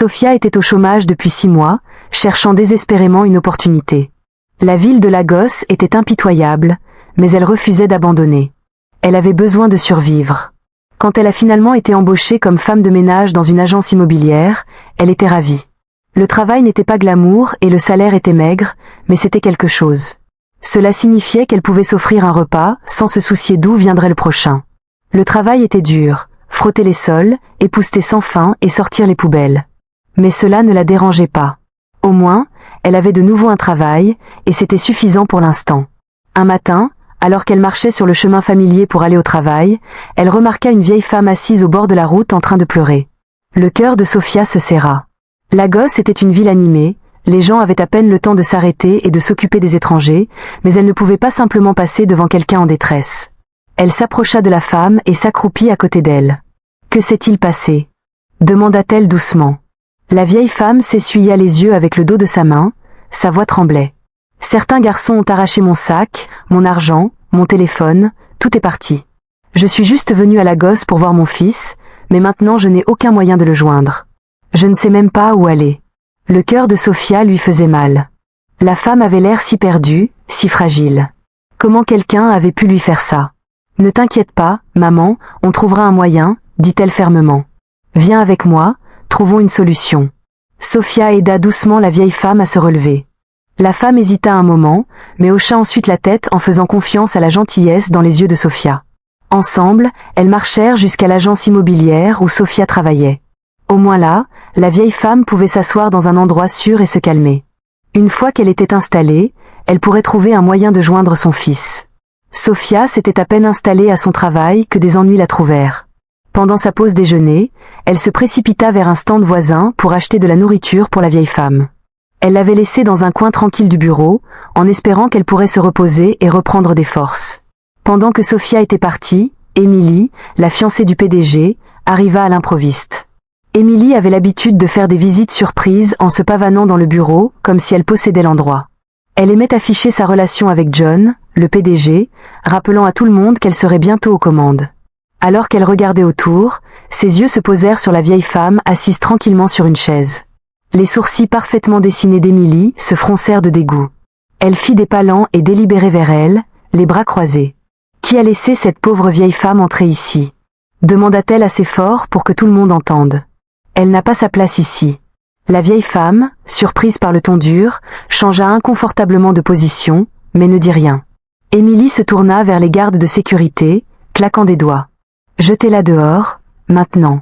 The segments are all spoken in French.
Sophia était au chômage depuis 6 mois, cherchant désespérément une opportunité. La ville de Lagos était impitoyable, mais elle refusait d'abandonner. Elle avait besoin de survivre. Quand elle a finalement été embauchée comme femme de ménage dans une agence immobilière, elle était ravie. Le travail n'était pas glamour et le salaire était maigre, mais c'était quelque chose. Cela signifiait qu'elle pouvait s'offrir un repas, sans se soucier d'où viendrait le prochain. Le travail était dur, frotter les sols, épousseter sans fin et sortir les poubelles. Mais cela ne la dérangeait pas. Au moins, elle avait de nouveau un travail, et c'était suffisant pour l'instant. Un matin, alors qu'elle marchait sur le chemin familier pour aller au travail, elle remarqua une vieille femme assise au bord de la route en train de pleurer. Le cœur de Sophia se serra. Lagos était une ville animée, les gens avaient à peine le temps de s'arrêter et de s'occuper des étrangers, mais elle ne pouvait pas simplement passer devant quelqu'un en détresse. Elle s'approcha de la femme et s'accroupit à côté d'elle. « Que s'est-il passé ?» demanda-t-elle doucement. La vieille femme s'essuya les yeux avec le dos de sa main, sa voix tremblait. « Certains garçons ont arraché mon sac, mon argent, mon téléphone, tout est parti. Je suis juste venue à Lagos pour voir mon fils, mais maintenant je n'ai aucun moyen de le joindre. Je ne sais même pas où aller. » Le cœur de Sophia lui faisait mal. La femme avait l'air si perdue, si fragile. Comment quelqu'un avait pu lui faire ça ? « Ne t'inquiète pas, maman, on trouvera un moyen, dit-elle fermement. Viens avec moi, trouvons une solution. Sophia aida doucement la vieille femme à se relever. La femme hésita un moment, mais hocha ensuite la tête en faisant confiance à la gentillesse dans les yeux de Sophia. Ensemble, elles marchèrent jusqu'à l'agence immobilière où Sophia travaillait. Au moins là, la vieille femme pouvait s'asseoir dans un endroit sûr et se calmer. Une fois qu'elle était installée, elle pourrait trouver un moyen de joindre son fils. Sophia s'était à peine installée à son travail que des ennuis la trouvèrent. Pendant sa pause déjeuner, elle se précipita vers un stand voisin pour acheter de la nourriture pour la vieille femme. Elle l'avait laissée dans un coin tranquille du bureau, en espérant qu'elle pourrait se reposer et reprendre des forces. Pendant que Sophia était partie, Émilie, la fiancée du PDG, arriva à l'improviste. Émilie avait l'habitude de faire des visites surprises en se pavanant dans le bureau, comme si elle possédait l'endroit. Elle aimait afficher sa relation avec John, le PDG, rappelant à tout le monde qu'elle serait bientôt aux commandes. Alors qu'elle regardait autour, ses yeux se posèrent sur la vieille femme assise tranquillement sur une chaise. Les sourcils parfaitement dessinés d'Émilie se froncèrent de dégoût. Elle fit des pas lents et délibérés vers elle, les bras croisés. « Qui a laissé cette pauvre vieille femme entrer ici ?» demanda-t-elle assez fort pour que tout le monde entende. « Elle n'a pas sa place ici. » La vieille femme, surprise par le ton dur, changea inconfortablement de position, mais ne dit rien. Émilie se tourna vers les gardes de sécurité, claquant des doigts. « Jetez-la dehors, maintenant. »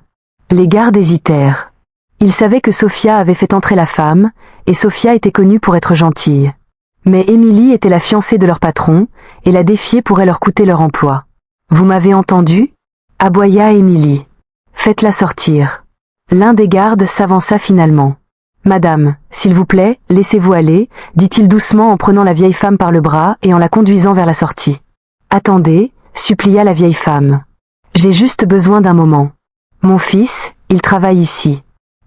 Les gardes hésitèrent. Ils savaient que Sophia avait fait entrer la femme, et Sophia était connue pour être gentille. Mais Émilie était la fiancée de leur patron, et la défier pourrait leur coûter leur emploi. « Vous m'avez entendu ?» aboya Émilie. « Faites-la sortir. » L'un des gardes s'avança finalement. « Madame, s'il vous plaît, laissez-vous aller, dit-il doucement en prenant la vieille femme par le bras et en la conduisant vers la sortie. « Attendez, supplia la vieille femme. J'ai juste besoin d'un moment. Mon fils, il travaille ici.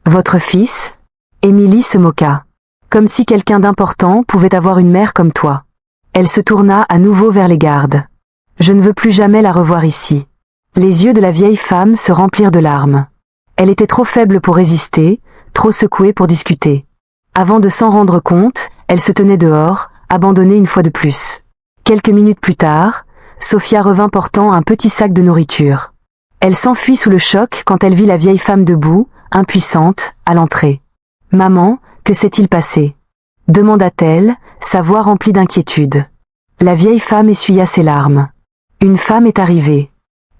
Votre fils ?» Émilie se moqua. Comme si quelqu'un d'important pouvait avoir une mère comme toi. Elle se tourna à nouveau vers les gardes. « Je ne veux plus jamais la revoir ici. » Les yeux de la vieille femme se remplirent de larmes. Elle était trop faible pour résister, trop secouée pour discuter. Avant de s'en rendre compte, elle se tenait dehors, abandonnée une fois de plus. Quelques minutes plus tard, Sophia revint portant un petit sac de nourriture. Elle s'enfuit sous le choc quand elle vit la vieille femme debout, impuissante, à l'entrée. « Maman, que s'est-il passé ?» demanda-t-elle, sa voix remplie d'inquiétude. La vieille femme essuya ses larmes. « Une femme est arrivée.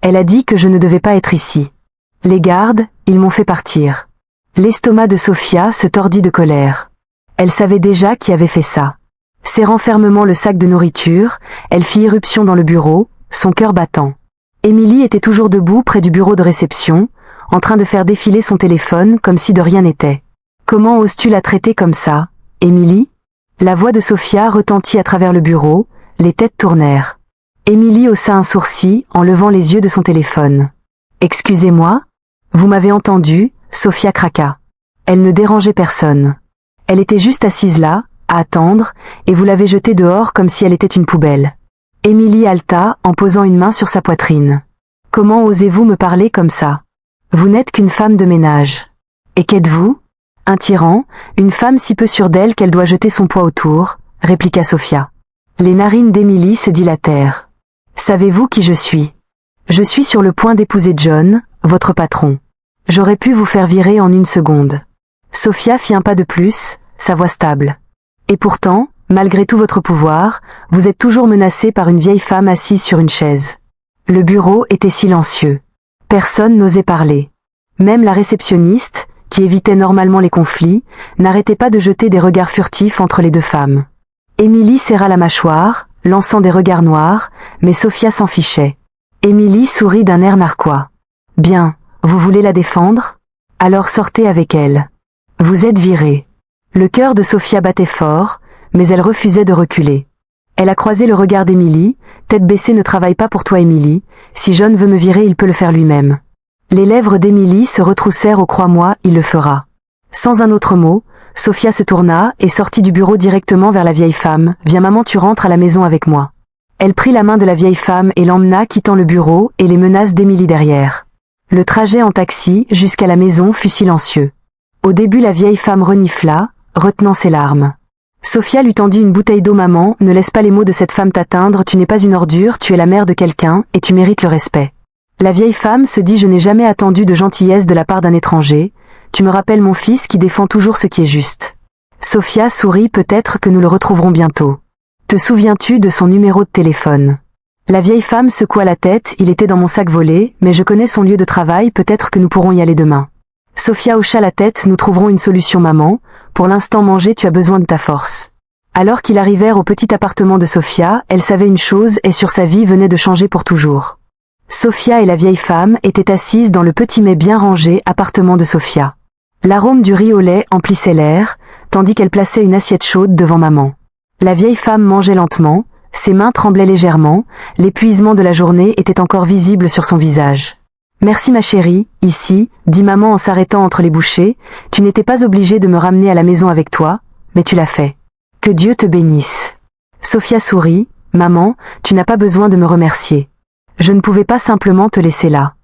Elle a dit que je ne devais pas être ici. Les gardes, ils m'ont fait partir. » L'estomac de Sophia se tordit de colère. Elle savait déjà qui avait fait ça. Serrant fermement le sac de nourriture, elle fit irruption dans le bureau, son cœur battant. Émilie était toujours debout près du bureau de réception, en train de faire défiler son téléphone comme si de rien n'était. « Comment oses-tu la traiter comme ça, Émilie ?» La voix de Sophia retentit à travers le bureau, les têtes tournèrent. Émilie haussa un sourcil en levant les yeux de son téléphone. « Excusez-moi ? Vous m'avez entendu ?» Sophia craqua. Elle ne dérangeait personne. Elle était juste assise là, à attendre, et vous l'avez jetée dehors comme si elle était une poubelle. Émilie haleta en posant une main sur sa poitrine. « Comment osez-vous me parler comme ça ? Vous n'êtes qu'une femme de ménage. Et qu'êtes-vous ? Un tyran, une femme si peu sûre d'elle qu'elle doit jeter son poids autour, répliqua Sophia. Les narines d'Émilie se dilatèrent. Savez-vous qui je suis? Je suis sur le point d'épouser John, votre patron. J'aurais pu vous faire virer en une seconde. Sophia fit un pas de plus, sa voix stable. Et pourtant, malgré tout votre pouvoir, vous êtes toujours menacée par une vieille femme assise sur une chaise. Le bureau était silencieux. Personne n'osait parler. Même la réceptionniste, qui évitait normalement les conflits, n'arrêtait pas de jeter des regards furtifs entre les deux femmes. Émilie serra la mâchoire, lançant des regards noirs, mais Sophia s'en fichait. Émilie sourit d'un air narquois. « Bien, vous voulez la défendre? Alors sortez avec elle. Vous êtes virée. » Le cœur de Sophia battait fort, mais elle refusait de reculer. Elle a croisé le regard d'Émilie. « Tête baissée ne travaille pas pour toi, Émilie. Si John veut me virer, il peut le faire lui-même. » Les lèvres d'Émilie se retroussèrent au « crois-moi, il le fera ». Sans un autre mot, Sophia se tourna et sortit du bureau directement vers la vieille femme. « Viens maman, tu rentres à la maison avec moi. » Elle prit la main de la vieille femme et l'emmena quittant le bureau et les menaces d'Émilie derrière. Le trajet en taxi jusqu'à la maison fut silencieux. Au début la vieille femme renifla, retenant ses larmes. Sophia lui tendit une bouteille d'eau. « Maman, ne laisse pas les mots de cette femme t'atteindre, tu n'es pas une ordure, tu es la mère de quelqu'un et tu mérites le respect. » La vieille femme se dit « Je n'ai jamais attendu de gentillesse de la part d'un étranger. Tu me rappelles mon fils qui défend toujours ce qui est juste. » Sophia sourit. « Peut-être que nous le retrouverons bientôt. Te souviens-tu de son numéro de téléphone? » La vieille femme secoua la tête. « Il était dans mon sac volé, mais je connais son lieu de travail, peut-être que nous pourrons y aller demain. » Sophia hocha la tête. « Nous trouverons une solution maman. Pour l'instant manger, tu as besoin de ta force. » Alors qu'ils arrivèrent au petit appartement de Sophia, elle savait une chose, et sur sa vie venait de changer pour toujours. Sophia et la vieille femme étaient assises dans le petit mais bien rangé appartement de Sophia. L'arôme du riz au lait emplissait l'air, tandis qu'elle plaçait une assiette chaude devant maman. La vieille femme mangeait lentement, ses mains tremblaient légèrement, l'épuisement de la journée était encore visible sur son visage. « Merci ma chérie, ici, dit maman en s'arrêtant entre les bouchées, tu n'étais pas obligée de me ramener à la maison avec toi, mais tu l'as fait. Que Dieu te bénisse. » Sophia sourit. « Maman, tu n'as pas besoin de me remercier. Je ne pouvais pas simplement te laisser là. »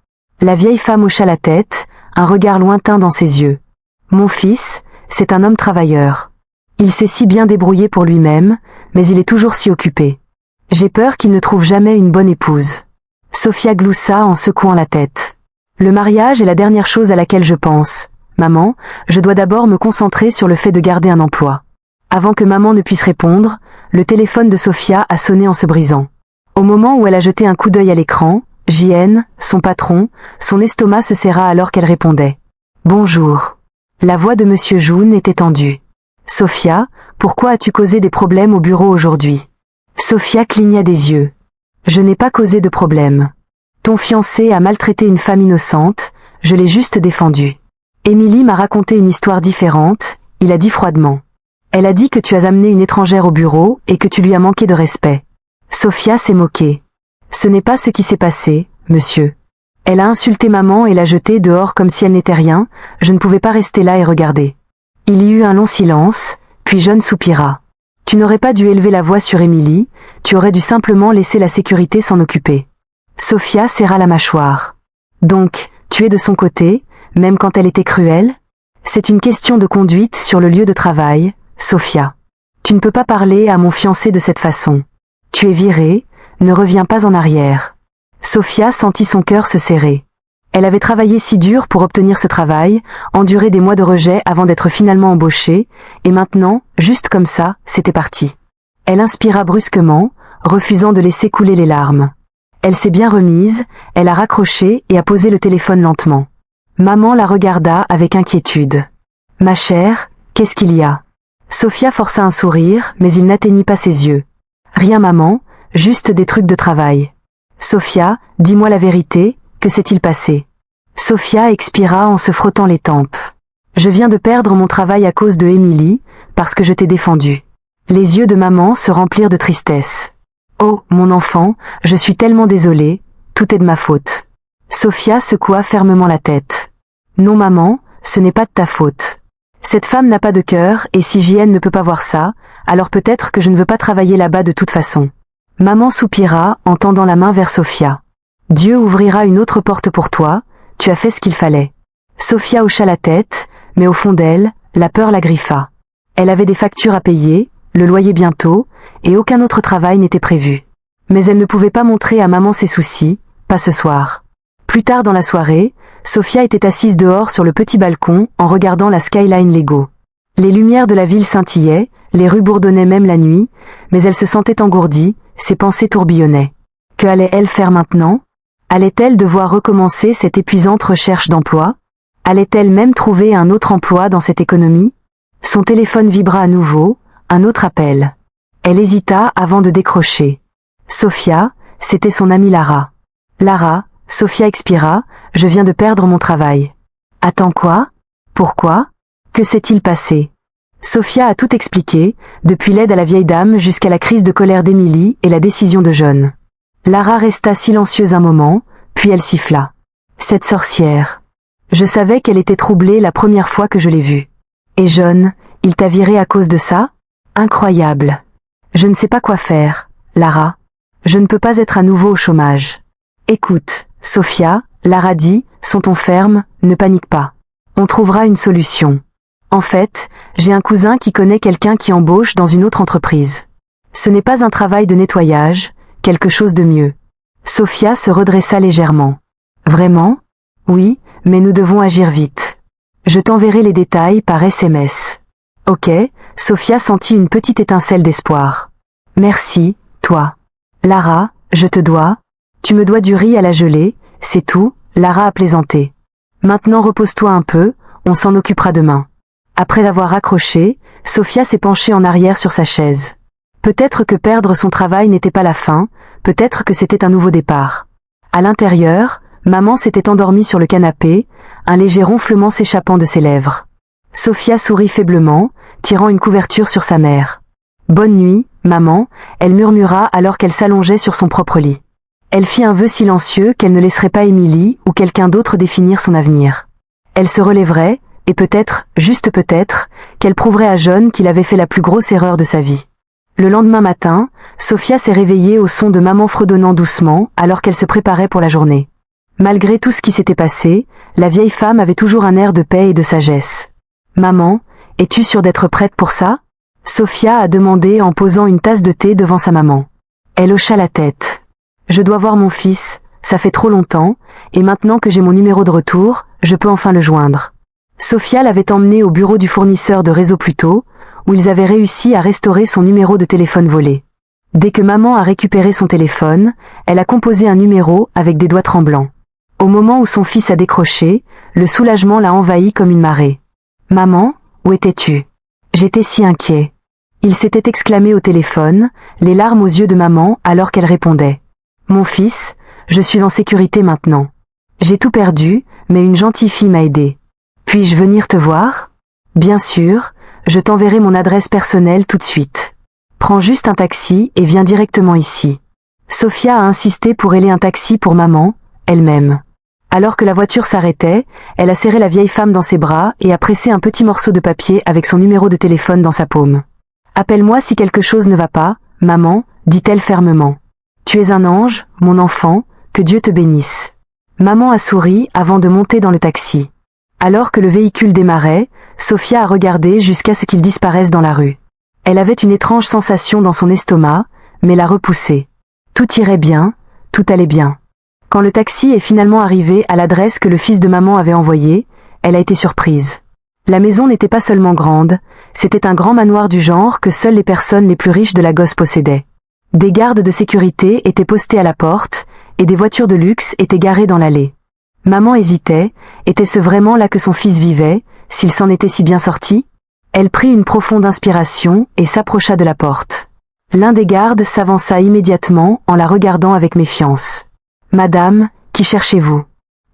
La vieille femme hocha la tête, un regard lointain dans ses yeux. « Mon fils, c'est un homme travailleur. Il s'est si bien débrouillé pour lui-même, mais il est toujours si occupé. J'ai peur qu'il ne trouve jamais une bonne épouse. » Sophia gloussa en secouant la tête. « Le mariage est la dernière chose à laquelle je pense. Maman, je dois d'abord me concentrer sur le fait de garder un emploi. » Avant que maman ne puisse répondre, le téléphone de Sophia a sonné en se brisant. Au moment où elle a jeté un coup d'œil à l'écran, JN, son patron, son estomac se serra alors qu'elle répondait. « Bonjour. » La voix de Monsieur Joun était tendue. « Sophia, pourquoi as-tu causé des problèmes au bureau aujourd'hui ?» Sophia cligna des yeux. « Je n'ai pas causé de problème. Ton fiancé a maltraité une femme innocente, je l'ai juste défendu. Émilie m'a raconté une histoire différente, il a dit froidement. Elle a dit que tu as amené une étrangère au bureau et que tu lui as manqué de respect. » Sophia s'est moquée. « Ce n'est pas ce qui s'est passé, monsieur. Elle a insulté maman et l'a jetée dehors comme si elle n'était rien, je ne pouvais pas rester là et regarder. » Il y eut un long silence, puis John soupira. « Tu n'aurais pas dû élever la voix sur Émilie, tu aurais dû simplement laisser la sécurité s'en occuper. » Sophia serra la mâchoire. « Donc, tu es de son côté, même quand elle était cruelle? C'est une question de conduite sur le lieu de travail, Sophia. Tu ne peux pas parler à mon fiancé de cette façon. Tu es virée, ne reviens pas en arrière. » Sophia sentit son cœur se serrer. Elle avait travaillé si dur pour obtenir ce travail, enduré des mois de rejet avant d'être finalement embauchée, et maintenant, juste comme ça, c'était parti. Elle inspira brusquement, refusant de laisser couler les larmes. Elle s'est bien remise, elle a raccroché et a posé le téléphone lentement. Maman la regarda avec inquiétude. « Ma chère, qu'est-ce qu'il y a ?» Sophia força un sourire, mais il n'atteignit pas ses yeux. « Rien maman, juste des trucs de travail. »« Sophia, dis-moi la vérité, que s'est-il passé ?» Sophia expira en se frottant les tempes. « Je viens de perdre mon travail à cause de Émilie, parce que je t'ai défendu. » Les yeux de maman se remplirent de tristesse. « Oh, mon enfant, je suis tellement désolée, tout est de ma faute. » Sophia secoua fermement la tête. « Non maman, ce n'est pas de ta faute. Cette femme n'a pas de cœur et si JN ne peut pas voir ça, alors peut-être que je ne veux pas travailler là-bas de toute façon. » Maman soupira en tendant la main vers Sophia. « Dieu ouvrira une autre porte pour toi, tu as fait ce qu'il fallait. » Sophia hocha la tête, mais au fond d'elle, la peur la griffa. Elle avait des factures à payer, le loyer bientôt, et aucun autre travail n'était prévu. Mais elle ne pouvait pas montrer à maman ses soucis, pas ce soir. Plus tard dans la soirée, Sophia était assise dehors sur le petit balcon en regardant la skyline Lego. Les lumières de la ville scintillaient, les rues bourdonnaient même la nuit, mais elle se sentait engourdie, ses pensées tourbillonnaient. Que allait-elle faire maintenant? Allait-elle devoir recommencer cette épuisante recherche d'emploi? Allait-elle même trouver un autre emploi dans cette économie? Son téléphone vibra à nouveau, un autre appel. Elle hésita avant de décrocher. Sophia, c'était son amie Lara. Lara, Sophia expira, je viens de perdre mon travail. Attends quoi? Pourquoi? Que s'est-il passé? Sophia a tout expliqué, depuis l'aide à la vieille dame jusqu'à la crise de colère d'Émilie et la décision de John. Lara resta silencieuse un moment, puis elle siffla. Cette sorcière. Je savais qu'elle était troublée la première fois que je l'ai vue. Et John, il t'a viré à cause de ça? Incroyable. Je ne sais pas quoi faire, Lara. Je ne peux pas être à nouveau au chômage. Écoute, Sophia, Lara dit, son ton ferme, ne panique pas. On trouvera une solution. En fait, j'ai un cousin qui connaît quelqu'un qui embauche dans une autre entreprise. Ce n'est pas un travail de nettoyage, quelque chose de mieux. Sophia se redressa légèrement. Vraiment? Oui, mais nous devons agir vite. Je t'enverrai les détails par SMS. Ok, Sophia sentit une petite étincelle d'espoir. Merci, toi. Lara, je te dois. Tu me dois du riz à la gelée, c'est tout, Lara a plaisanté. Maintenant repose-toi un peu, on s'en occupera demain. Après avoir raccroché, Sophia s'est penchée en arrière sur sa chaise. Peut-être que perdre son travail n'était pas la fin, peut-être que c'était un nouveau départ. À l'intérieur, maman s'était endormie sur le canapé, un léger ronflement s'échappant de ses lèvres. Sophia sourit faiblement, tirant une couverture sur sa mère. « Bonne nuit, maman », elle murmura alors qu'elle s'allongeait sur son propre lit. Elle fit un vœu silencieux qu'elle ne laisserait pas Émilie ou quelqu'un d'autre définir son avenir. Elle se relèverait, et peut-être, juste peut-être, qu'elle prouverait à John qu'il avait fait la plus grosse erreur de sa vie. Le lendemain matin, Sophia s'est réveillée au son de maman fredonnant doucement alors qu'elle se préparait pour la journée. Malgré tout ce qui s'était passé, la vieille femme avait toujours un air de paix et de sagesse. « Maman, es-tu sûre d'être prête pour ça ?» Sophia a demandé en posant une tasse de thé devant sa maman. Elle hocha la tête. « Je dois voir mon fils, ça fait trop longtemps, et maintenant que j'ai mon numéro de retour, je peux enfin le joindre. » Sophia l'avait emmené au bureau du fournisseur de réseau plus tôt, où ils avaient réussi à restaurer son numéro de téléphone volé. Dès que maman a récupéré son téléphone, elle a composé un numéro avec des doigts tremblants. Au moment où son fils a décroché, le soulagement l'a envahi comme une marée. « Maman, où étais-tu? J'étais si inquiet. » Il s'était exclamé au téléphone, les larmes aux yeux de maman alors qu'elle répondait. « Mon fils, je suis en sécurité maintenant. J'ai tout perdu, mais une gentille fille m'a aidé. Puis-je venir te voir? Bien sûr, je t'enverrai mon adresse personnelle tout de suite. Prends juste un taxi et viens directement ici. » Sophia a insisté pour héler un taxi pour maman, elle-même. Alors que la voiture s'arrêtait, elle a serré la vieille femme dans ses bras et a pressé un petit morceau de papier avec son numéro de téléphone dans sa paume. « Appelle-moi si quelque chose ne va pas, maman, dit-elle fermement. Tu es un ange, mon enfant, que Dieu te bénisse. » Maman a souri avant de monter dans le taxi. Alors que le véhicule démarrait, Sophia a regardé jusqu'à ce qu'il disparaisse dans la rue. Elle avait une étrange sensation dans son estomac, mais l'a repoussée. Tout irait bien, tout allait bien. Quand le taxi est finalement arrivé à l'adresse que le fils de maman avait envoyée, elle a été surprise. La maison n'était pas seulement grande, c'était un grand manoir du genre que seules les personnes les plus riches de Lagos possédaient. Des gardes de sécurité étaient postés à la porte, et des voitures de luxe étaient garées dans l'allée. Maman hésitait, était-ce vraiment là que son fils vivait, s'il s'en était si bien sorti? Elle prit une profonde inspiration et s'approcha de la porte. L'un des gardes s'avança immédiatement en la regardant avec méfiance. « Madame, qui cherchez-vous »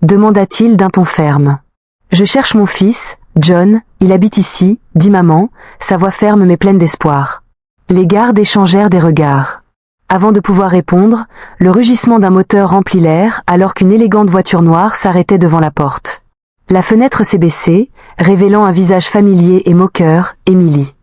demanda-t-il d'un ton ferme. « Je cherche mon fils, John, il habite ici, » dit maman, sa voix ferme mais pleine d'espoir. Les gardes échangèrent des regards. Avant de pouvoir répondre, le rugissement d'un moteur remplit l'air alors qu'une élégante voiture noire s'arrêtait devant la porte. La fenêtre s'est baissée, révélant un visage familier et moqueur, Émilie.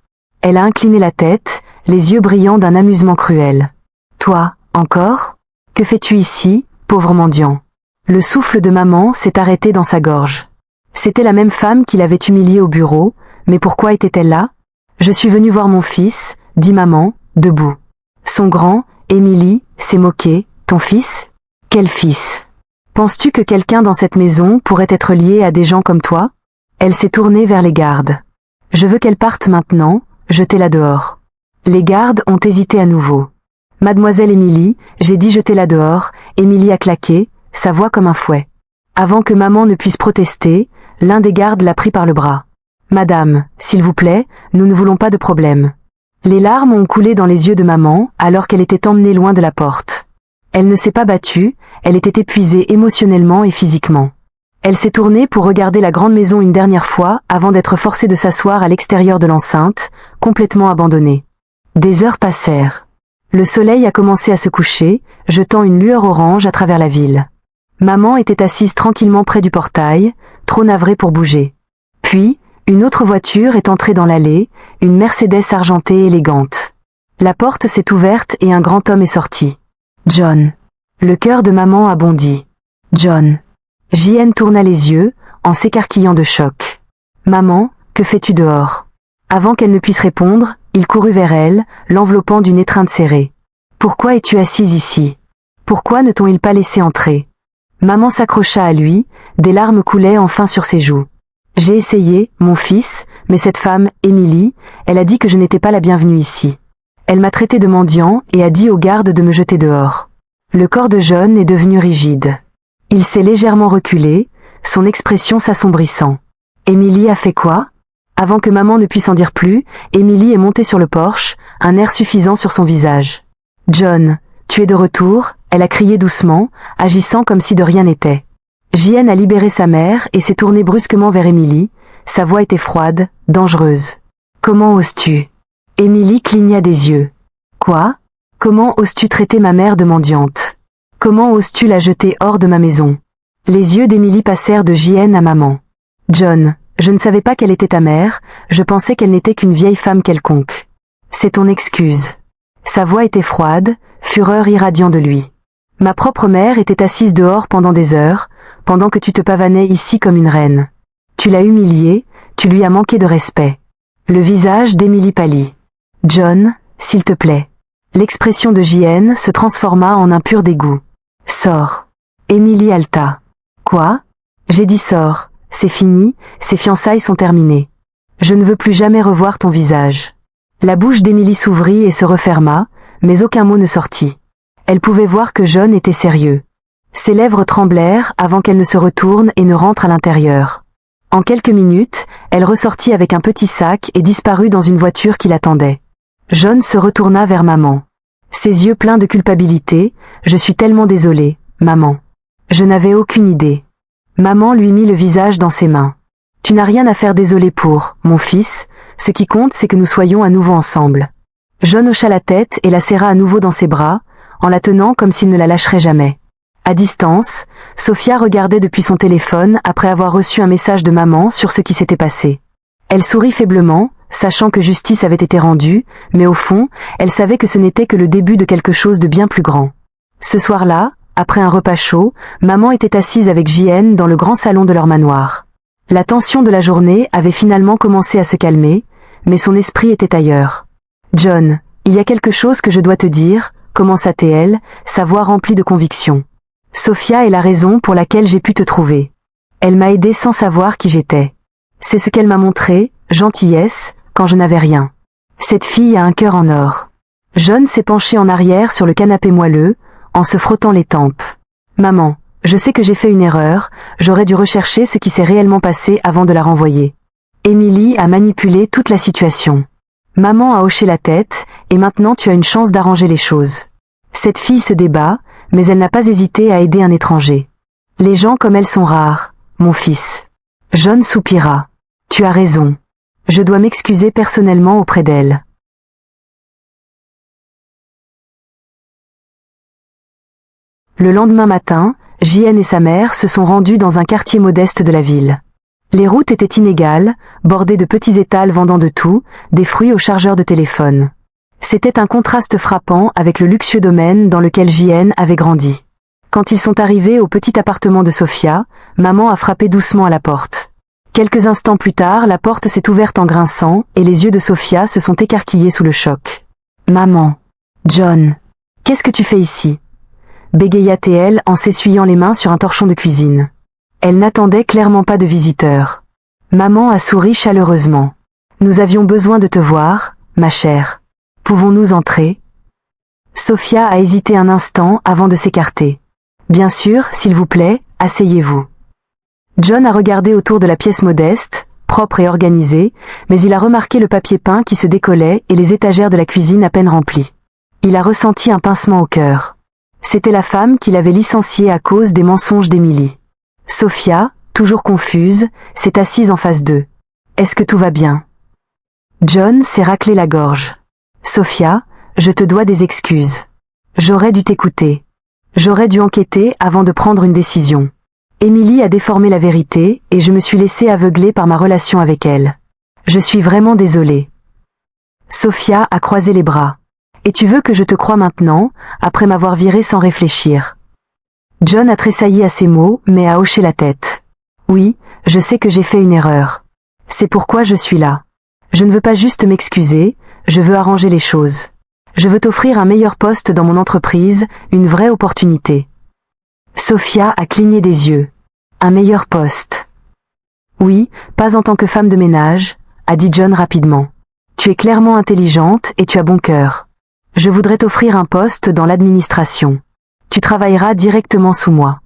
Elle a incliné la tête, les yeux brillants d'un amusement cruel. « Toi, encore? Que fais-tu ici, pauvre mendiant ?» Le souffle de maman s'est arrêté dans sa gorge. C'était la même femme qui l'avait humiliée au bureau, Mais pourquoi était-elle là? Je suis venue voir mon fils, dit maman, debout. Son grand, Émilie, s'est moqué. Ton fils? Quel fils? Penses-tu que quelqu'un dans cette maison pourrait être lié à des gens comme toi? Elle s'est tournée vers les gardes. Je veux qu'elle parte maintenant, jetez-la dehors. Les gardes ont hésité à nouveau. Mademoiselle Émilie, j'ai dit jetez-la dehors, Émilie a claqué, sa voix comme un fouet. Avant que maman ne puisse protester, l'un des gardes l'a pris par le bras. Madame, s'il vous plaît, nous ne voulons pas de problème. Les larmes ont coulé dans les yeux de maman alors qu'elle était emmenée loin de la porte. Elle ne s'est pas battue, elle était épuisée émotionnellement et physiquement. Elle s'est tournée pour regarder la grande maison une dernière fois avant d'être forcée de s'asseoir à l'extérieur de l'enceinte, complètement abandonnée. Des heures passèrent. Le soleil a commencé à se coucher, jetant une lueur orange à travers la ville. Maman était assise tranquillement près du portail, trop navrée pour bouger. Puis, une autre voiture est entrée dans l'allée, une Mercedes argentée élégante. La porte s'est ouverte et un grand homme est sorti. John. Le cœur de maman a bondi. John. JN tourna les yeux, en s'écarquillant de choc. Maman, que fais-tu dehors? Avant qu'elle ne puisse répondre, il courut vers elle, l'enveloppant d'une étreinte serrée. Pourquoi es-tu assise ici? Pourquoi ne t'ont-ils pas laissé entrer? Maman s'accrocha à lui, des larmes coulaient enfin sur ses joues. J'ai essayé, mon fils, mais cette femme, Émilie, elle a dit que je n'étais pas la bienvenue ici. Elle m'a traité de mendiant et a dit aux gardes de me jeter dehors. Le corps de John est devenu rigide. Il s'est légèrement reculé, son expression s'assombrissant. Émilie a fait quoi? Avant que maman ne puisse en dire plus, Émilie est montée sur le porche, un air suffisant sur son visage. John, tu es de retour, elle a crié doucement, agissant comme si de rien n'était. JN a libéré sa mère et s'est tournée brusquement vers Émilie, sa voix était froide, dangereuse. Comment oses-tu? Émilie cligna des yeux. Quoi? Comment oses-tu traiter ma mère de mendiante? Comment oses-tu la jeter hors de ma maison? Les yeux d'Émilie passèrent de JN à maman. John, je ne savais pas qu'elle était ta mère, je pensais qu'elle n'était qu'une vieille femme quelconque. C'est ton excuse. Sa voix était froide, fureur irradiant de lui. Ma propre mère était assise dehors pendant des heures, pendant que tu te pavanais ici comme une reine. Tu l'as humiliée, tu lui as manqué de respect. Le visage d'Émilie pâlit. John, s'il te plaît. L'expression de JN se transforma en un pur dégoût. Sors. Émilie haleta. Quoi? J'ai dit sors. C'est fini, ces fiançailles sont terminées. Je ne veux plus jamais revoir ton visage. La bouche d'Émilie s'ouvrit et se referma, mais aucun mot ne sortit. Elle pouvait voir que John était sérieux. Ses lèvres tremblèrent avant qu'elle ne se retourne et ne rentre à l'intérieur. En quelques minutes, elle ressortit avec un petit sac et disparut dans une voiture qui l'attendait. John se retourna vers maman. Ses yeux pleins de culpabilité, « Je suis tellement désolée, maman. Je n'avais aucune idée. » Maman lui mit le visage dans ses mains. « Tu n'as rien à faire désolé pour, mon fils, ce qui compte c'est que nous soyons à nouveau ensemble. » John hocha la tête et la serra à nouveau dans ses bras, en la tenant comme s'il ne la lâcherait jamais. À distance, Sophia regardait depuis son téléphone après avoir reçu un message de maman sur ce qui s'était passé. Elle sourit faiblement, sachant que justice avait été rendue, mais au fond, elle savait que ce n'était que le début de quelque chose de bien plus grand. Ce soir-là, après un repas chaud, maman était assise avec JN dans le grand salon de leur manoir. La tension de la journée avait finalement commencé à se calmer, mais son esprit était ailleurs. « John, il y a quelque chose que je dois te dire », commença-t-elle, sa voix remplie de conviction. « Sophia est la raison pour laquelle j'ai pu te trouver. Elle m'a aidée sans savoir qui j'étais. C'est ce qu'elle m'a montré, gentillesse, quand je n'avais rien. Cette fille a un cœur en or. » John s'est penché en arrière sur le canapé moelleux, en se frottant les tempes. « Maman, je sais que j'ai fait une erreur, j'aurais dû rechercher ce qui s'est réellement passé avant de la renvoyer. » Émilie a manipulé toute la situation. Maman a hoché la tête, et maintenant tu as une chance d'arranger les choses. Cette fille se débat, mais elle n'a pas hésité à aider un étranger. Les gens comme elle sont rares, mon fils. John soupira. Tu as raison. Je dois m'excuser personnellement auprès d'elle. Le lendemain matin, JN et sa mère se sont rendus dans un quartier modeste de la ville. Les routes étaient inégales, bordées de petits étals vendant de tout, des fruits aux chargeurs de téléphone. C'était un contraste frappant avec le luxueux domaine dans lequel JN avait grandi. Quand ils sont arrivés au petit appartement de Sophia, maman a frappé doucement à la porte. « Quelques instants plus tard, la porte s'est ouverte en grinçant et les yeux de Sophia se sont écarquillés sous le choc. « Maman. John. Qu'est-ce que tu fais ici ?» bégaya-t-elle en s'essuyant les mains sur un torchon de cuisine. Elle n'attendait clairement pas de visiteurs. Maman a souri chaleureusement. « Nous avions besoin de te voir, ma chère. Pouvons-nous entrer ?» Sophia a hésité un instant avant de s'écarter. « Bien sûr, s'il vous plaît, asseyez-vous. » John a regardé autour de la pièce modeste, propre et organisée, mais il a remarqué le papier peint qui se décollait et les étagères de la cuisine à peine remplies. Il a ressenti un pincement au cœur. C'était la femme qu'il avait licenciée à cause des mensonges d'Emily. Sophia, toujours confuse, s'est assise en face d'eux. « Est-ce que tout va bien ?» John s'est raclé la gorge. « Sophia, je te dois des excuses. J'aurais dû t'écouter. J'aurais dû enquêter avant de prendre une décision. Emily a déformé la vérité et je me suis laissée aveugler par ma relation avec elle. Je suis vraiment désolée. » Sophia a croisé les bras. « Et tu veux que je te croie maintenant, après m'avoir viré sans réfléchir ?» John a tressailli à ces mots, mais a hoché la tête. « Oui, je sais que j'ai fait une erreur. C'est pourquoi je suis là. Je ne veux pas juste m'excuser, je veux arranger les choses. Je veux t'offrir un meilleur poste dans mon entreprise, une vraie opportunité. » Sophia a cligné des yeux. « Un meilleur poste. »« Oui, pas en tant que femme de ménage, » a dit John rapidement. « Tu es clairement intelligente et tu as bon cœur. Je voudrais t'offrir un poste dans l'administration. Tu travailleras directement sous moi. »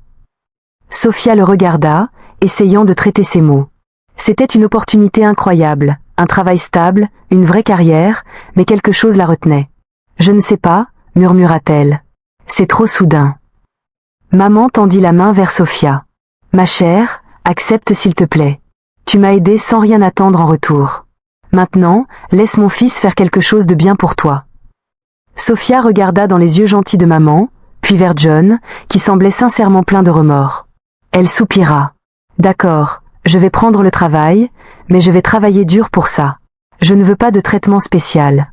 Sophia le regarda, essayant de traiter ses mots. C'était une opportunité incroyable, un travail stable, une vraie carrière, mais quelque chose la retenait. « Je ne sais pas, » murmura-t-elle. « C'est trop soudain. » Maman tendit la main vers Sophia. « Ma chère, accepte s'il te plaît. Tu m'as aidée sans rien attendre en retour. Maintenant, laisse mon fils faire quelque chose de bien pour toi. » Sophia regarda dans les yeux gentils de maman, puis vers John, qui semblait sincèrement plein de remords. Elle soupira. « D'accord, je vais prendre le travail, mais je vais travailler dur pour ça. Je ne veux pas de traitement spécial. »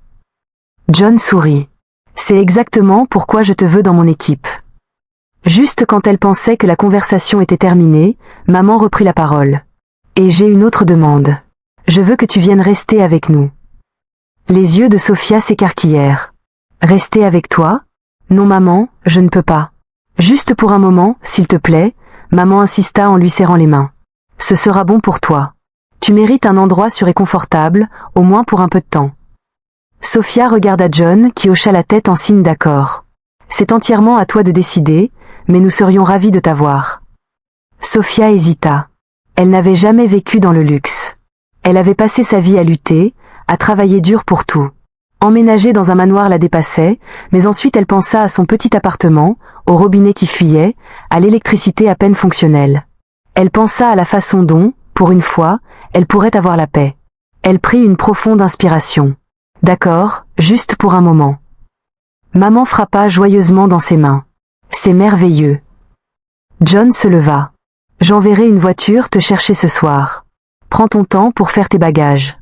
John sourit. « C'est exactement pourquoi je te veux dans mon équipe. » Juste quand elle pensait que la conversation était terminée, maman reprit la parole. « Et j'ai une autre demande. Je veux que tu viennes rester avec nous. » Les yeux de Sophia s'écarquillèrent. « Rester avec toi ? Non maman, je ne peux pas. Juste pour un moment, s'il te plaît, » maman insista en lui serrant les mains. « Ce sera bon pour toi. Tu mérites un endroit sûr et confortable, au moins pour un peu de temps. » Sophia regarda John qui hocha la tête en signe d'accord. « C'est entièrement à toi de décider, mais nous serions ravis de t'avoir. » Sophia hésita. Elle n'avait jamais vécu dans le luxe. Elle avait passé sa vie à lutter, à travailler dur pour tout. Emménager dans un manoir la dépassait, mais ensuite elle pensa à son petit appartement, au robinet qui fuyait, à l'électricité à peine fonctionnelle. Elle pensa à la façon dont, pour une fois, elle pourrait avoir la paix. Elle prit une profonde inspiration. « D'accord, juste pour un moment. » Maman frappa joyeusement dans ses mains. « C'est merveilleux. » John se leva. « J'enverrai une voiture te chercher ce soir. Prends ton temps pour faire tes bagages. »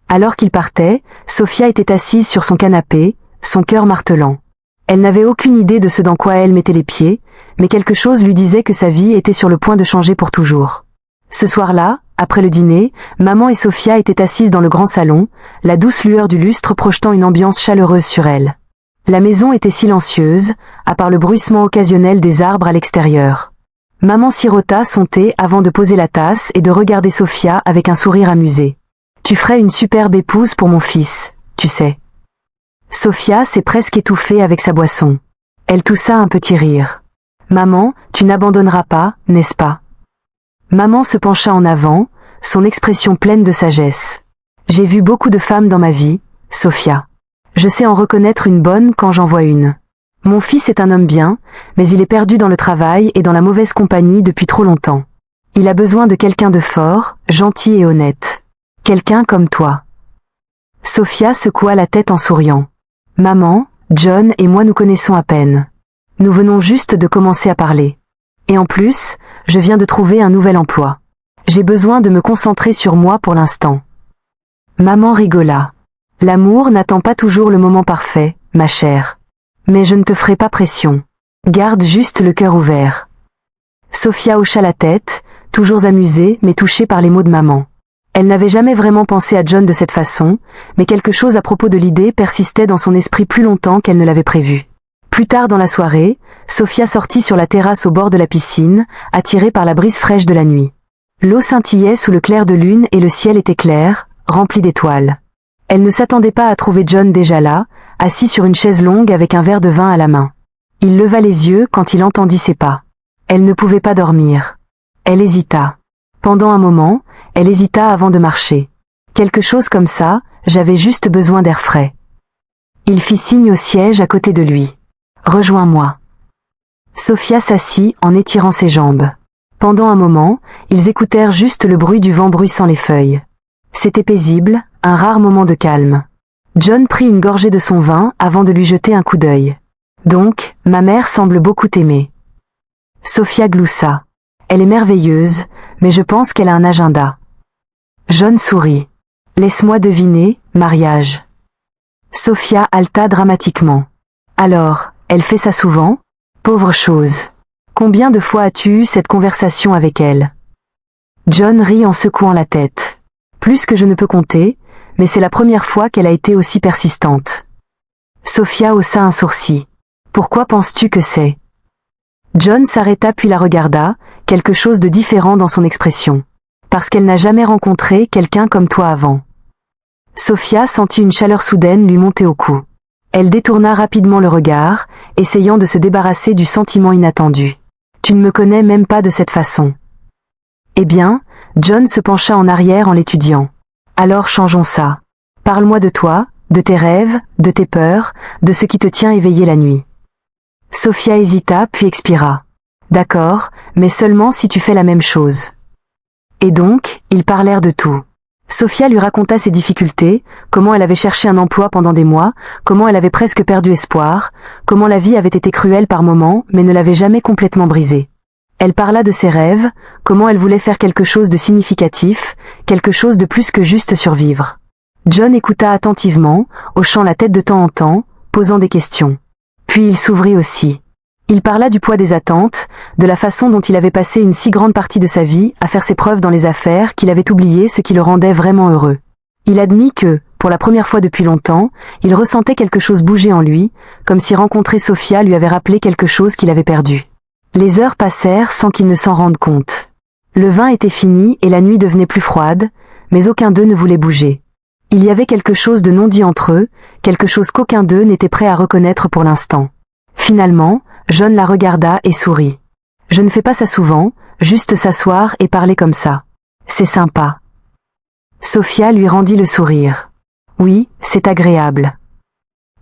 Alors qu'il partait, Sophia était assise sur son canapé, son cœur martelant. Elle n'avait aucune idée de ce dans quoi elle mettait les pieds, mais quelque chose lui disait que sa vie était sur le point de changer pour toujours. Ce soir-là, après le dîner, maman et Sophia étaient assises dans le grand salon, la douce lueur du lustre projetant une ambiance chaleureuse sur elles. La maison était silencieuse, à part le bruissement occasionnel des arbres à l'extérieur. Maman sirota son thé avant de poser la tasse et de regarder Sophia avec un sourire amusé. « Tu ferais une superbe épouse pour mon fils, tu sais. » Sophia s'est presque étouffée avec sa boisson. Elle toussa un petit rire. « Maman, tu n'abandonneras pas, n'est-ce pas ?» Maman se pencha en avant, son expression pleine de sagesse. « J'ai vu beaucoup de femmes dans ma vie, Sophia. Je sais en reconnaître une bonne quand j'en vois une. Mon fils est un homme bien, mais il est perdu dans le travail et dans la mauvaise compagnie depuis trop longtemps. Il a besoin de quelqu'un de fort, gentil et honnête. Quelqu'un comme toi. » Sophia secoua la tête en souriant. « Maman, John et moi nous connaissons à peine. Nous venons juste de commencer à parler. Et en plus, je viens de trouver un nouvel emploi. J'ai besoin de me concentrer sur moi pour l'instant. » Maman rigola. « L'amour n'attend pas toujours le moment parfait, ma chère. Mais je ne te ferai pas pression. Garde juste le cœur ouvert. » Sophia hocha la tête, toujours amusée mais touchée par les mots de maman. Elle n'avait jamais vraiment pensé à John de cette façon, mais quelque chose à propos de l'idée persistait dans son esprit plus longtemps qu'elle ne l'avait prévu. Plus tard dans la soirée, Sophia sortit sur la terrasse au bord de la piscine, attirée par la brise fraîche de la nuit. L'eau scintillait sous le clair de lune et le ciel était clair, rempli d'étoiles. Elle ne s'attendait pas à trouver John déjà là, assis sur une chaise longue avec un verre de vin à la main. Il leva les yeux quand il entendit ses pas. Elle ne pouvait pas dormir. Elle hésita. Pendant un moment, elle hésita avant de marcher. Quelque chose comme ça, j'avais juste besoin d'air frais. Il fit signe au siège à côté de lui. Rejoins-moi. Sophia s'assit en étirant ses jambes. Pendant un moment, ils écoutèrent juste le bruit du vent bruissant les feuilles. C'était paisible, un rare moment de calme. John prit une gorgée de son vin avant de lui jeter un coup d'œil. Donc, ma mère semble beaucoup t'aimer. Sophia gloussa. Elle est merveilleuse, mais je pense qu'elle a un agenda. John sourit. Laisse-moi deviner, mariage. Sophia haleta dramatiquement. Alors, elle fait ça souvent? Pauvre chose. Combien de fois as-tu eu cette conversation avec elle? John rit en secouant la tête. Plus que je ne peux compter, mais c'est la première fois qu'elle a été aussi persistante. Sophia haussa un sourcil. Pourquoi penses-tu que c'est? John s'arrêta puis la regarda, quelque chose de différent dans son expression. Parce qu'elle n'a jamais rencontré quelqu'un comme toi avant. Sophia sentit une chaleur soudaine lui monter au cou. Elle détourna rapidement le regard, essayant de se débarrasser du sentiment inattendu. Tu ne me connais même pas de cette façon. Eh bien, John se pencha en arrière en l'étudiant. Alors changeons ça. Parle-moi de toi, de tes rêves, de tes peurs, de ce qui te tient éveillé la nuit. Sophia hésita puis expira. D'accord, mais seulement si tu fais la même chose. Et donc, ils parlèrent de tout. Sophia lui raconta ses difficultés, comment elle avait cherché un emploi pendant des mois, comment elle avait presque perdu espoir, comment la vie avait été cruelle par moments mais ne l'avait jamais complètement brisée. Elle parla de ses rêves, comment elle voulait faire quelque chose de significatif, quelque chose de plus que juste survivre. John écouta attentivement, hochant la tête de temps en temps, posant des questions. Puis il s'ouvrit aussi. Il parla du poids des attentes, de la façon dont il avait passé une si grande partie de sa vie à faire ses preuves dans les affaires qu'il avait oublié ce qui le rendait vraiment heureux. Il admit que, pour la première fois depuis longtemps, il ressentait quelque chose bouger en lui, comme si rencontrer Sophia lui avait rappelé quelque chose qu'il avait perdu. Les heures passèrent sans qu'il ne s'en rende compte. Le vin était fini et la nuit devenait plus froide, mais aucun d'eux ne voulait bouger. Il y avait quelque chose de non dit entre eux, quelque chose qu'aucun d'eux n'était prêt à reconnaître pour l'instant. Finalement, John la regarda et sourit. Je ne fais pas ça souvent, juste s'asseoir et parler comme ça. C'est sympa. Sophia lui rendit le sourire. Oui, c'est agréable.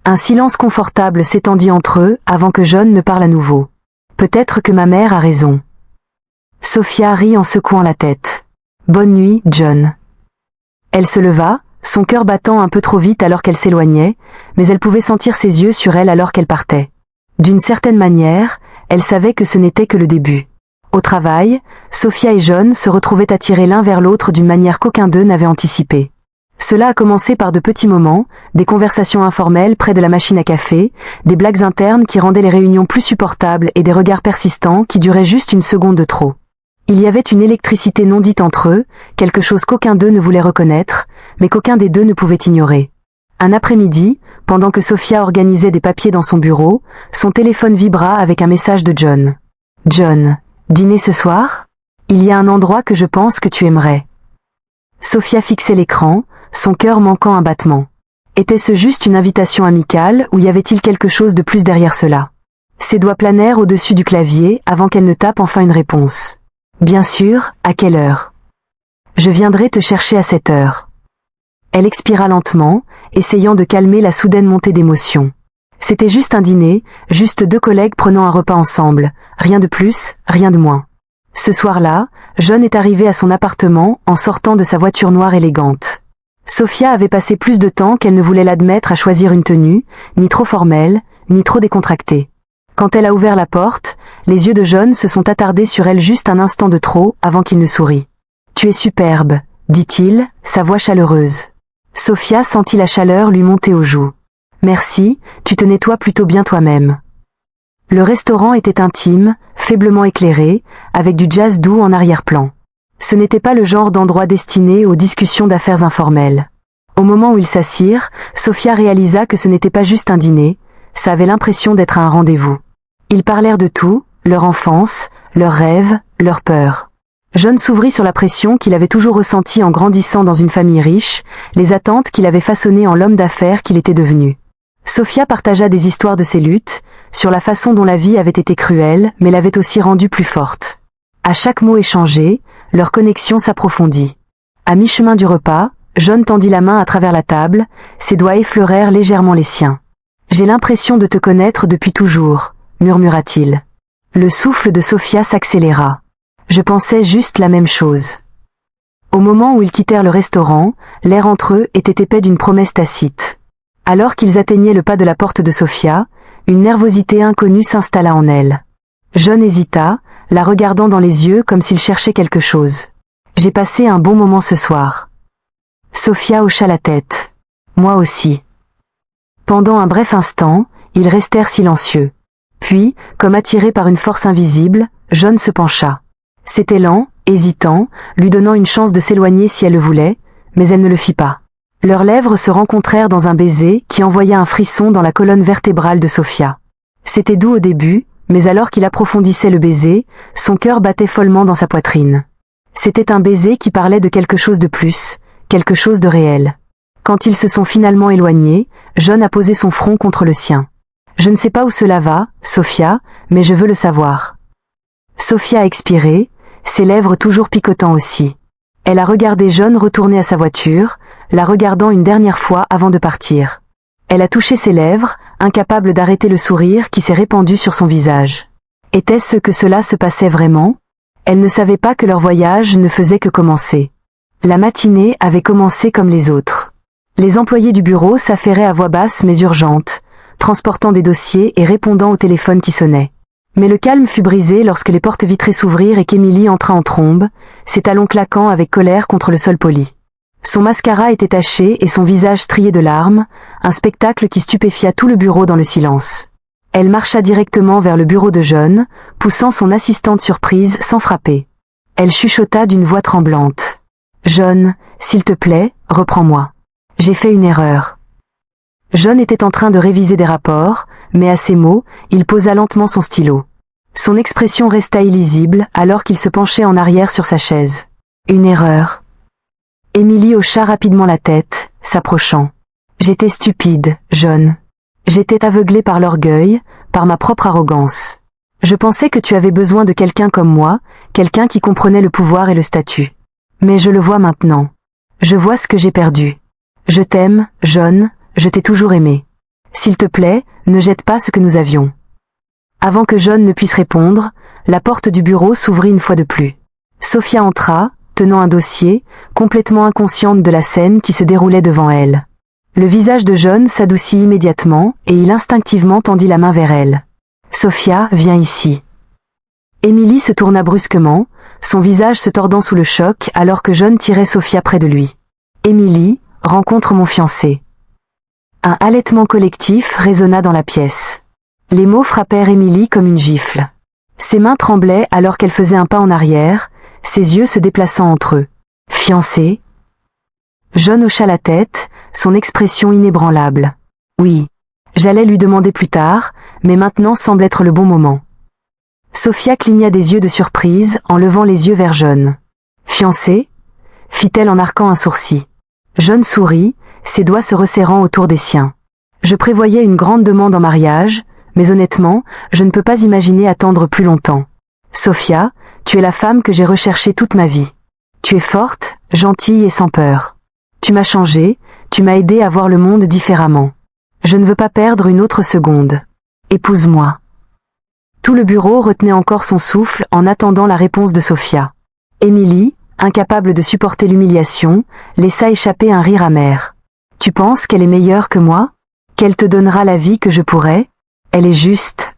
Un silence confortable s'étendit entre eux avant que John ne parle à nouveau. Peut-être que ma mère a raison. Sophia rit en secouant la tête. Bonne nuit, John. Elle se leva, son cœur battant un peu trop vite alors qu'elle s'éloignait, mais elle pouvait sentir ses yeux sur elle alors qu'elle partait. D'une certaine manière, elle savait que ce n'était que le début. Au travail, Sophia et John se retrouvaient attirés l'un vers l'autre d'une manière qu'aucun d'eux n'avait anticipée. Cela a commencé par de petits moments, des conversations informelles près de la machine à café, des blagues internes qui rendaient les réunions plus supportables et des regards persistants qui duraient juste une seconde de trop. Il y avait une électricité non dite entre eux, quelque chose qu'aucun d'eux ne voulait reconnaître, mais qu'aucun des deux ne pouvait ignorer. Un après-midi, pendant que Sophia organisait des papiers dans son bureau, son téléphone vibra avec un message de John. « John, dîner ce soir? Il y a un endroit que je pense que tu aimerais. » Sophia fixait l'écran, son cœur manquant un battement. Était-ce juste une invitation amicale ou y avait-il quelque chose de plus derrière cela? Ses doigts planèrent au-dessus du clavier avant qu'elle ne tape enfin une réponse. « Bien sûr, à quelle heure? »« Je viendrai te chercher à cette heure. » Elle expira lentement, essayant de calmer la soudaine montée d'émotion. C'était juste un dîner, juste deux collègues prenant un repas ensemble, rien de plus, rien de moins. Ce soir-là, John est arrivé à son appartement en sortant de sa voiture noire élégante. Sophia avait passé plus de temps qu'elle ne voulait l'admettre à choisir une tenue, ni trop formelle, ni trop décontractée. Quand elle a ouvert la porte, les yeux de John se sont attardés sur elle juste un instant de trop avant qu'il ne sourit. « Tu es superbe », dit-il, sa voix chaleureuse. Sophia sentit la chaleur lui monter aux joues. « Merci, tu te nettoies plutôt bien toi-même. » Le restaurant était intime, faiblement éclairé, avec du jazz doux en arrière-plan. Ce n'était pas le genre d'endroit destiné aux discussions d'affaires informelles. Au moment où ils s'assirent, Sophia réalisa que ce n'était pas juste un dîner, ça avait l'impression d'être un rendez-vous. Ils parlèrent de tout, leur enfance, leurs rêves, leurs peurs. John s'ouvrit sur la pression qu'il avait toujours ressentie en grandissant dans une famille riche, les attentes qu'il avait façonnées en l'homme d'affaires qu'il était devenu. Sophia partagea des histoires de ses luttes, sur la façon dont la vie avait été cruelle, mais l'avait aussi rendue plus forte. À chaque mot échangé, leur connexion s'approfondit. À mi-chemin du repas, John tendit la main à travers la table, ses doigts effleurèrent légèrement les siens. « J'ai l'impression de te connaître depuis toujours », murmura-t-il. Le souffle de Sophia s'accéléra. Je pensais juste la même chose. Au moment où ils quittèrent le restaurant, l'air entre eux était épais d'une promesse tacite. Alors qu'ils atteignaient le pas de la porte de Sophia, une nervosité inconnue s'installa en elle. John hésita, la regardant dans les yeux comme s'il cherchait quelque chose. « J'ai passé un bon moment ce soir. » Sophia hocha la tête. « Moi aussi. » Pendant un bref instant, ils restèrent silencieux. Puis, comme attiré par une force invisible, John se pencha. C'était lent, hésitant, lui donnant une chance de s'éloigner si elle le voulait, mais elle ne le fit pas. Leurs lèvres se rencontrèrent dans un baiser qui envoya un frisson dans la colonne vertébrale de Sophia. C'était doux au début, mais alors qu'il approfondissait le baiser, son cœur battait follement dans sa poitrine. C'était un baiser qui parlait de quelque chose de plus, quelque chose de réel. Quand ils se sont finalement éloignés, John a posé son front contre le sien. « Je ne sais pas où cela va, Sophia, mais je veux le savoir. » Sophia a expiré, ses lèvres toujours picotant aussi. Elle a regardé John retourner à sa voiture, la regardant une dernière fois avant de partir. Elle a touché ses lèvres, incapable d'arrêter le sourire qui s'est répandu sur son visage. Était-ce que cela se passait vraiment? Elle ne savait pas que leur voyage ne faisait que commencer. La matinée avait commencé comme les autres. Les employés du bureau s'affairaient à voix basse mais urgente, transportant des dossiers et répondant au téléphone qui sonnait. Mais le calme fut brisé lorsque les portes vitrées s'ouvrirent et qu'Émilie entra en trombe, ses talons claquant avec colère contre le sol poli. Son mascara était taché et son visage strié de larmes, un spectacle qui stupéfia tout le bureau dans le silence. Elle marcha directement vers le bureau de John, poussant son assistante surprise sans frapper. Elle chuchota d'une voix tremblante. « John, s'il te plaît, reprends-moi. J'ai fait une erreur. » John était en train de réviser des rapports, mais à ces mots, il posa lentement son stylo. Son expression resta illisible alors qu'il se penchait en arrière sur sa chaise. Une erreur. Émilie hocha rapidement la tête, s'approchant. J'étais stupide, John. J'étais aveuglée par l'orgueil, par ma propre arrogance. Je pensais que tu avais besoin de quelqu'un comme moi, quelqu'un qui comprenait le pouvoir et le statut. Mais je le vois maintenant. Je vois ce que j'ai perdu. Je t'aime, John, je t'ai toujours aimé. S'il te plaît, ne jette pas ce que nous avions. Avant que John ne puisse répondre, la porte du bureau s'ouvrit une fois de plus. Sophia entra, tenant un dossier, complètement inconsciente de la scène qui se déroulait devant elle. Le visage de John s'adoucit immédiatement et il instinctivement tendit la main vers elle. « Sophia, viens ici. » Émilie se tourna brusquement, son visage se tordant sous le choc alors que John tirait Sophia près de lui. « Émilie, rencontre mon fiancé. » Un halètement collectif résonna dans la pièce. Les mots frappèrent Émilie comme une gifle. Ses mains tremblaient alors qu'elle faisait un pas en arrière, ses yeux se déplaçant entre eux. « Fiancé ?» John hocha la tête, son expression inébranlable. « Oui. J'allais lui demander plus tard, mais maintenant semble être le bon moment. » Sophia cligna des yeux de surprise en levant les yeux vers John. « Fiancé ?» fit-elle en arquant un sourcil. John sourit, ses doigts se resserrant autour des siens. « Je prévoyais une grande demande en mariage, mais honnêtement, je ne peux pas imaginer attendre plus longtemps. Sophia, tu es la femme que j'ai recherchée toute ma vie. Tu es forte, gentille et sans peur. Tu m'as changé, tu m'as aidé à voir le monde différemment. Je ne veux pas perdre une autre seconde. Épouse-moi. » Tout le bureau retenait encore son souffle en attendant la réponse de Sophia. Émilie, incapable de supporter l'humiliation, laissa échapper un rire amer. « Tu penses qu'elle est meilleure que moi? Qu'elle te donnera la vie que je pourrais? Elle est juste. »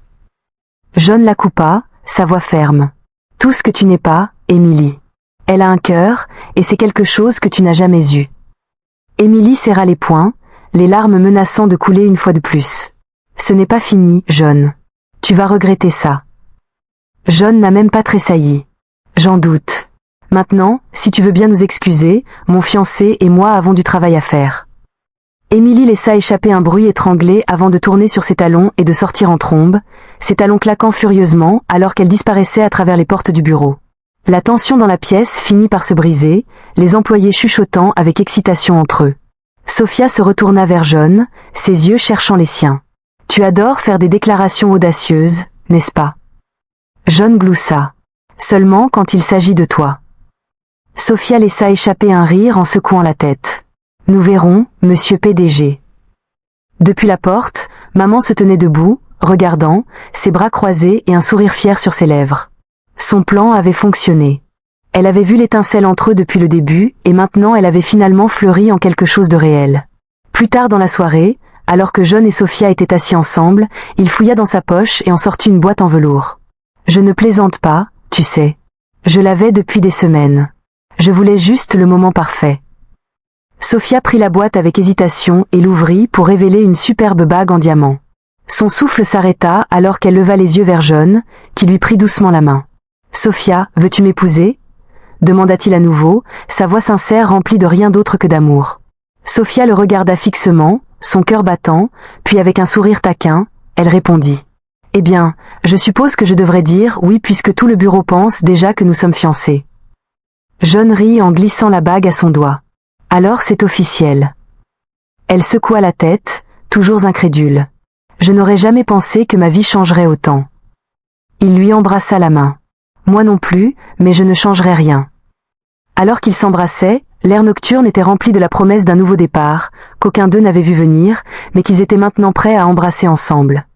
John la coupa, sa voix ferme. « Tout ce que tu n'es pas, Émilie. Elle a un cœur, et c'est quelque chose que tu n'as jamais eu. » Émilie serra les poings, les larmes menaçant de couler une fois de plus. « Ce n'est pas fini, John. Tu vas regretter ça. » John n'a même pas tressailli. « J'en doute. Maintenant, si tu veux bien nous excuser, mon fiancé et moi avons du travail à faire. Émilie laissa échapper un bruit étranglé avant de tourner sur ses talons et de sortir en trombe, ses talons claquant furieusement alors qu'elle disparaissait à travers les portes du bureau. La tension dans la pièce finit par se briser, les employés chuchotant avec excitation entre eux. Sophia se retourna vers John, ses yeux cherchant les siens. « Tu adores faire des déclarations audacieuses, n'est-ce pas ?» John gloussa. « Seulement quand il s'agit de toi. » Sophia laissa échapper un rire en secouant la tête. « Nous verrons, monsieur PDG. » Depuis la porte, maman se tenait debout, regardant, ses bras croisés et un sourire fier sur ses lèvres. Son plan avait fonctionné. Elle avait vu l'étincelle entre eux depuis le début, et maintenant elle avait finalement fleuri en quelque chose de réel. Plus tard dans la soirée, alors que John et Sophia étaient assis ensemble, il fouilla dans sa poche et en sortit une boîte en velours. « Je ne plaisante pas, tu sais. Je l'avais depuis des semaines. Je voulais juste le moment parfait. » Sophia prit la boîte avec hésitation et l'ouvrit pour révéler une superbe bague en diamant. Son souffle s'arrêta alors qu'elle leva les yeux vers John, qui lui prit doucement la main. « Sophia, veux-tu m'épouser ?» demanda-t-il à nouveau, sa voix sincère remplie de rien d'autre que d'amour. Sophia le regarda fixement, son cœur battant, puis avec un sourire taquin, elle répondit. « Eh bien, je suppose que je devrais dire oui puisque tout le bureau pense déjà que nous sommes fiancés. » John rit en glissant la bague à son doigt. « Alors c'est officiel. » Elle secoua la tête, toujours incrédule. « Je n'aurais jamais pensé que ma vie changerait autant. » Il lui embrassa la main. « Moi non plus, mais je ne changerai rien. » Alors qu'ils s'embrassaient, l'air nocturne était rempli de la promesse d'un nouveau départ, qu'aucun d'eux n'avait vu venir, mais qu'ils étaient maintenant prêts à embrasser ensemble.